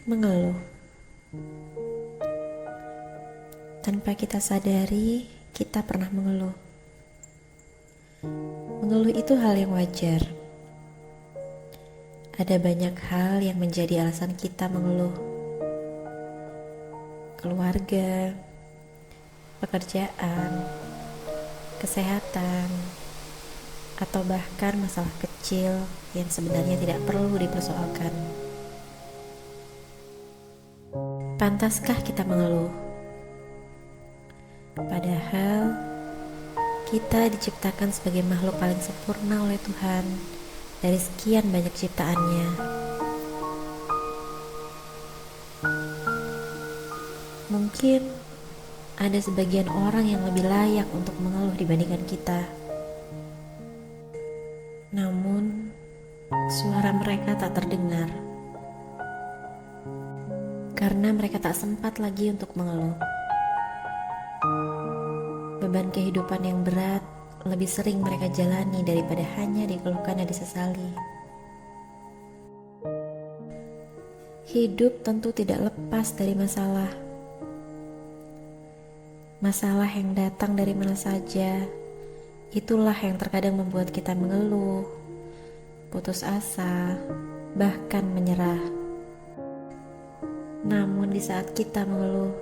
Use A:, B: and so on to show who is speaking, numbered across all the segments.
A: Mengeluh. Tanpa kita sadari, kita pernah mengeluh. Mengeluh itu hal yang wajar. Ada banyak hal yang menjadi alasan kita mengeluh. Keluarga, pekerjaan, kesehatan, atau bahkan masalah kecil yang sebenarnya tidak perlu dipersoalkan. Pantaskah kita mengeluh? Padahal kita diciptakan sebagai makhluk paling sempurna oleh Tuhan dari sekian banyak ciptaannya. Mungkin ada sebagian orang yang lebih layak untuk mengeluh dibandingkan kita. Namun, suara mereka tak terdengar karena mereka tak sempat lagi untuk mengeluh. Beban kehidupan yang berat lebih sering mereka jalani daripada hanya dikeluhkan dan disesali. Hidup tentu tidak lepas dari masalah. Masalah yang datang dari mana saja, itulah yang terkadang membuat kita mengeluh, putus asa, bahkan menyerah. Namun di saat kita mengeluh,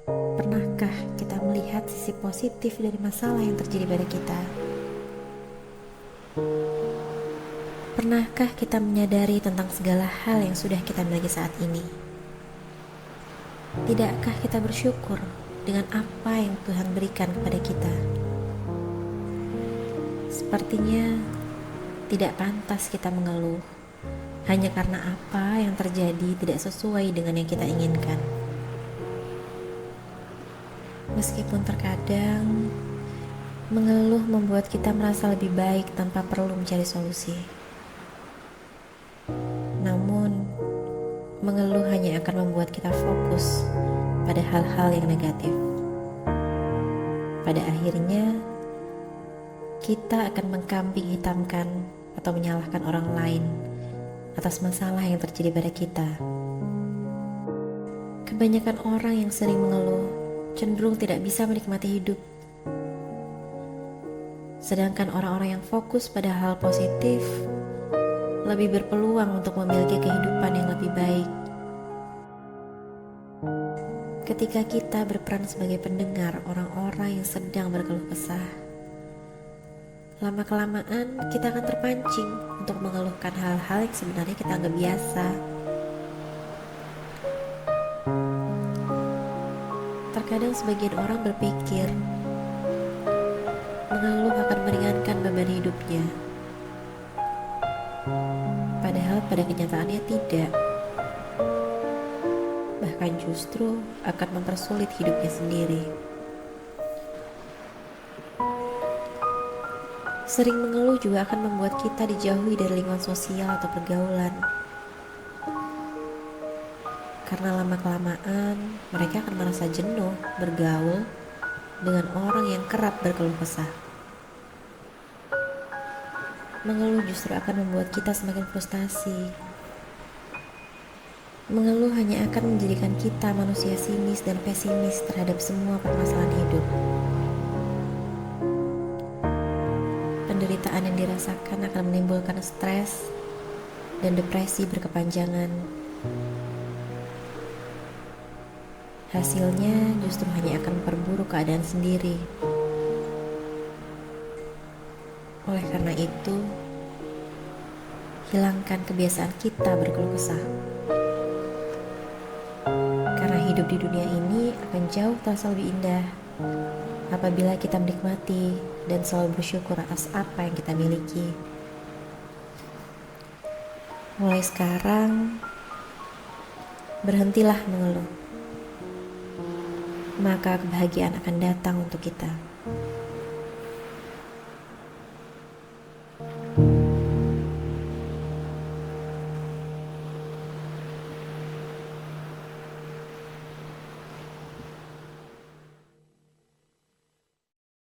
A: pernahkah kita melihat sisi positif dari masalah yang terjadi pada kita? Pernahkah kita menyadari tentang segala hal yang sudah kita miliki saat ini? Tidakkah kita bersyukur dengan apa yang Tuhan berikan kepada kita? Sepertinya tidak pantas kita mengeluh hanya karena apa yang terjadi tidak sesuai dengan yang kita inginkan. Meskipun terkadang mengeluh membuat kita merasa lebih baik tanpa perlu mencari solusi. Namun, mengeluh hanya akan membuat kita fokus pada hal-hal yang negatif. Pada akhirnya, kita akan mengkambing hitamkan atau menyalahkan orang lain atas masalah yang terjadi pada kita. Kebanyakan orang yang sering mengeluh cenderung tidak bisa menikmati hidup. Sedangkan orang-orang yang fokus pada hal positif lebih berpeluang untuk memiliki kehidupan yang lebih baik. Ketika kita berperan sebagai pendengar orang-orang yang sedang berkeluh kesah, lama-kelamaan kita akan terpancing untuk mengeluhkan hal-hal yang sebenarnya kita anggap biasa. Terkadang sebagian orang berpikir mengeluh akan meringankan beban hidupnya. Padahal pada kenyataannya tidak. Bahkan justru akan mempersulit hidupnya sendiri. Sering mengeluh juga akan membuat kita dijauhi dari lingkungan sosial atau pergaulan. Karena lama-kelamaan mereka akan merasa jenuh bergaul dengan orang yang kerap berkeluh kesah. Mengeluh justru akan membuat kita semakin frustasi. Mengeluh hanya akan menjadikan kita manusia sinis dan pesimis terhadap semua permasalahan hidup. Penderitaan yang dirasakan akan menimbulkan stres dan depresi berkepanjangan. Hasilnya justru hanya akan memperburuk keadaan sendiri. Oleh karena itu, hilangkan kebiasaan kita berkeluh kesah. Karena hidup di dunia ini akan jauh terasa lebih indah apabila kita menikmati dan selalu bersyukur atas apa yang kita miliki. Mulai sekarang, berhentilah mengeluh. Maka kebahagiaan akan datang untuk kita.